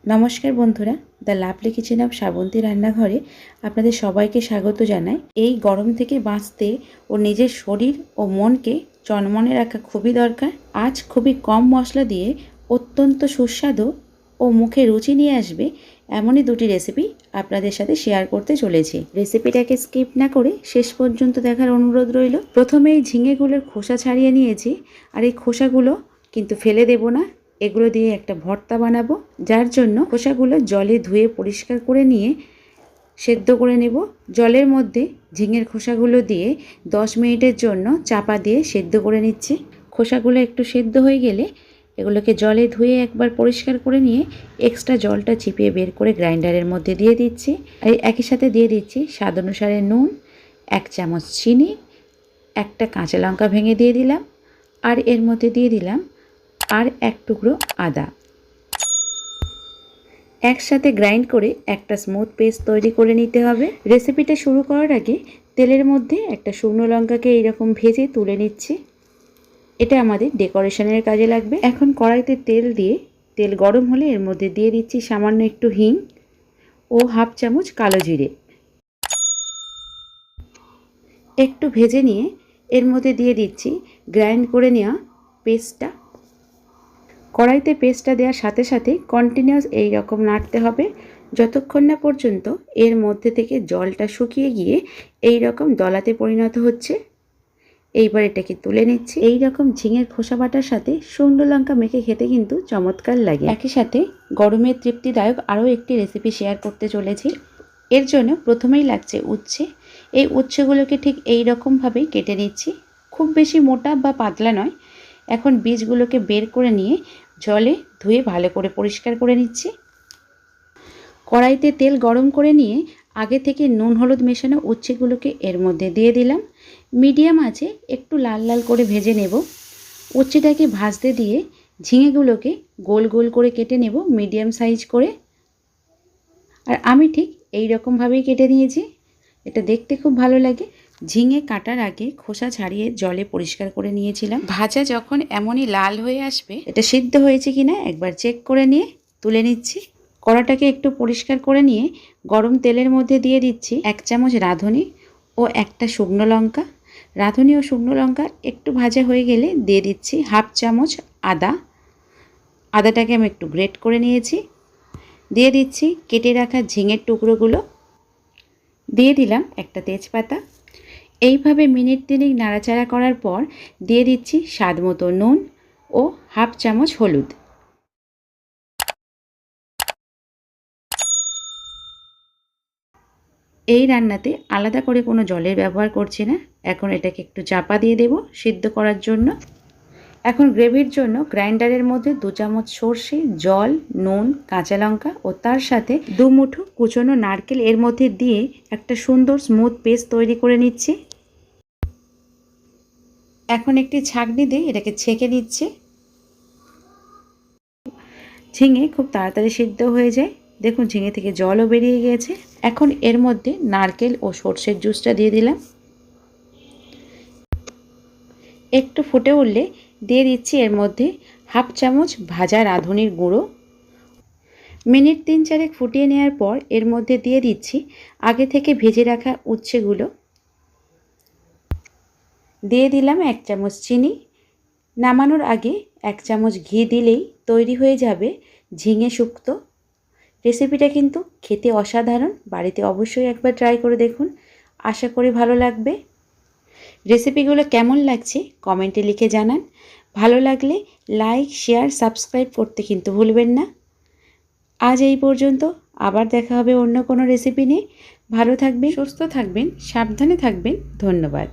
নমস্কার বন্ধুরা, the lovely kitchen of Shrabanti রান্নাঘরে আপনাদের সবাইকে স্বাগত জানাই। এই গরম থেকে বাঁচতে ও নিজের শরীর ও মনকে চনমনে রাখা খুবই দরকার। আজ খুবই কম মশলা দিয়ে অত্যন্ত সুস্বাদু ও মুখে রুচি নিয়ে আসবে এমনই দুটি রেসিপি আপনাদের সাথে শেয়ার করতে চলেছি। রেসিপিটাকে স্কিপ না করে শেষ পর্যন্ত দেখার অনুরোধ রইল। প্রথমে এই ঝিঙেগুলোর খোসা ছাড়িয়ে নিয়েছি, আর এই খোসাগুলো কিন্তু ফেলে দেব না। এগুলো দিয়ে একটা ভর্তা বানাবো, যার জন্য খোসাগুলো জলে ধুয়ে পরিষ্কার করে নিয়ে সেদ্ধ করে নেব। জলের মধ্যে ঝিঙের খোসাগুলো দিয়ে 10 মিনিটের জন্য চাপা দিয়ে সেদ্ধ করে নিচ্ছি। খোসাগুলো একটু সেদ্ধ হয়ে গেলে এগুলোকে জলে ধুয়ে একবার পরিষ্কার করে নিয়ে এক্সট্রা জলটা চিপিয়ে বের করে গ্রাইন্ডারের মধ্যে দিয়ে দিচ্ছি। আর একই সাথে দিয়ে দিচ্ছি স্বাদ অনুসারে নুন, 1 চামচ চিনি, একটা কাঁচা লঙ্কা ভেঙে দিয়ে দিলাম, আর এর মধ্যে দিয়ে দিলাম আর 1 টুকরো আদা। একসাথে গ্রাইন্ড করে একটা স্মুথ পেস্ট তৈরি করে নিতে হবে। রেসিপিটা শুরু করার আগে তেলের মধ্যে একটা শুকনো লঙ্কাকে এইরকম ভেজে তুলে নিচ্ছি। এটা আমাদের ডেকোরেশনের কাজে লাগবে। এখন কড়াইতে তেল দিয়ে তেল গরম হলে এর মধ্যে দিয়ে দিচ্ছি সামান্য একটু হিং ও 1/2 চামচ কালো জিরে। একটু ভেজে নিয়ে এর মধ্যে দিয়ে দিচ্ছি গ্রাইন্ড করে নেওয়া পেস্টটা। কড়াইতে পেস্টটা দেওয়ার সাথে সাথে কন্টিনিউয়াস এই রকম নাড়তে হবে যতক্ষণ না পর্যন্ত এর মধ্যে থেকে জলটা শুকিয়ে গিয়ে এই রকম দলাতে পরিণত হচ্ছে। এইবার এটাকে তুলে নিচ্ছি। এই রকম ঝিঙের খোসা বাটার সাথে শুকনো লঙ্কা মেখে খেতে কিন্তু চমৎকার লাগে। একই সাথে গরমের তৃপ্তিদায়ক আরও একটি রেসিপি শেয়ার করতে চলেছি। এর জন্য প্রথমেই লাগছে উচ্ছে। এই উচ্ছেগুলোকে ঠিক এই রকমভাবেই কেটে নিচ্ছি, খুব বেশি মোটা বা পাতলা নয়। এখন বীজগুলোকে বের করে নিয়ে জলে ধুয়ে ভালো করে পরিষ্কার করে নিচ্ছি। কড়াইতে তেল গরম করে নিয়ে আগে থেকে নুন হলুদ মেশানো উচ্ছেগুলোকে এর মধ্যে দিয়ে দিলাম। মিডিয়াম আঁচে একটু লাল লাল করে ভেজে নেব। উচ্ছেটাকে ভাজতে দিয়ে ঝিঙেগুলোকে গোল গোল করে কেটে নেব মিডিয়াম সাইজ করে। আর আমি ঠিক এই রকমভাবেই কেটে নিয়েছি, এটা দেখতে খুব ভালো লাগে। ঝিঙে কাটার আগে খোসা ছাড়িয়ে জলে পরিষ্কার করে নিয়েছিলাম। ভাজা যখন এমনই লাল হয়ে আসবে, এটা সিদ্ধ হয়েছে কিনা একবার চেক করে নিয়ে তুলে নিচ্ছি। কড়াটাকে একটু পরিষ্কার করে নিয়ে গরম তেলের মধ্যে দিয়ে দিচ্ছি 1 চামচ রাঁধুনি ও একটা শুকনো লঙ্কা। রাঁধুনি ও শুকনো লঙ্কা একটু ভাজা হয়ে গেলে দিয়ে দিচ্ছি 1/2 চামচ আদা। আদাটাকে আমি একটু গ্রেট করে নিয়েছি। দিয়ে দিচ্ছি কেটে রাখা ঝিঙের টুকরোগুলো। দিয়ে দিলাম একটা তেজপাতা। এইভাবে মিনিট 3 নাড়াচাড়া করার পর দিয়ে দিচ্ছি স্বাদ মতো নুন ও 1/2 চামচ হলুদ। এই রান্নাতে আলাদা করে কোনো জলের ব্যবহার করছি না। এখন এটাকে একটু চাপা দিয়ে দেব সিদ্ধ করার জন্য। এখন গ্রেভির জন্য গ্রাইন্ডারের মধ্যে 2 চামচ সর্ষে, জল, নুন, কাঁচা লঙ্কা ও তার সাথে 2 মুঠো কুচনো নারকেল এর মধ্যে দিয়ে একটা সুন্দর স্মুথ পেস্ট তৈরি করে নিচ্ছি। এখন একটি ছাঁকনি দিয়ে এটাকে ছেঁকে নিচ্ছি। ঝিঙে খুব তাড়াতাড়ি সিদ্ধ হয়ে যায়। দেখুন ঝিঙে থেকে জলও বেরিয়ে গিয়েছে। এখন এর মধ্যে নারকেল ও সর্ষের জুসটা দিয়ে দিলাম। একটু ফুটে উঠলে দিয়ে দিচ্ছি এর মধ্যে 1/2 চামচ ভাজা রাঁধুনির গুঁড়ো। মিনিট 3-4 ফুটিয়ে নেওয়ার পর এর মধ্যে দিয়ে দিচ্ছি আগে থেকে ভেজে রাখা উচ্ছেগুলো। দিয়ে দিলাম 1 চামচ চিনি। নামানোর আগে 1 চামচ ঘি দিলেই তৈরি হয়ে যাবে ঝিঙে শুক্তো। রেসিপিটা কিন্তু খেতে অসাধারণ, বাড়িতে অবশ্যই একবার ট্রাই করে দেখুন, আশা করি ভালো লাগবে। রেসিপিগুলো কেমন লাগছে কমেন্টে লিখে জানান। ভালো লাগলে লাইক, শেয়ার, সাবস্ক্রাইব করতে কিন্তু ভুলবেন না। আজ এই পর্যন্ত, আবার দেখা হবে অন্য কোনো রেসিপি নিয়ে। ভালো থাকবেন, সুস্থ থাকবেন, সাবধানে থাকবেন। ধন্যবাদ।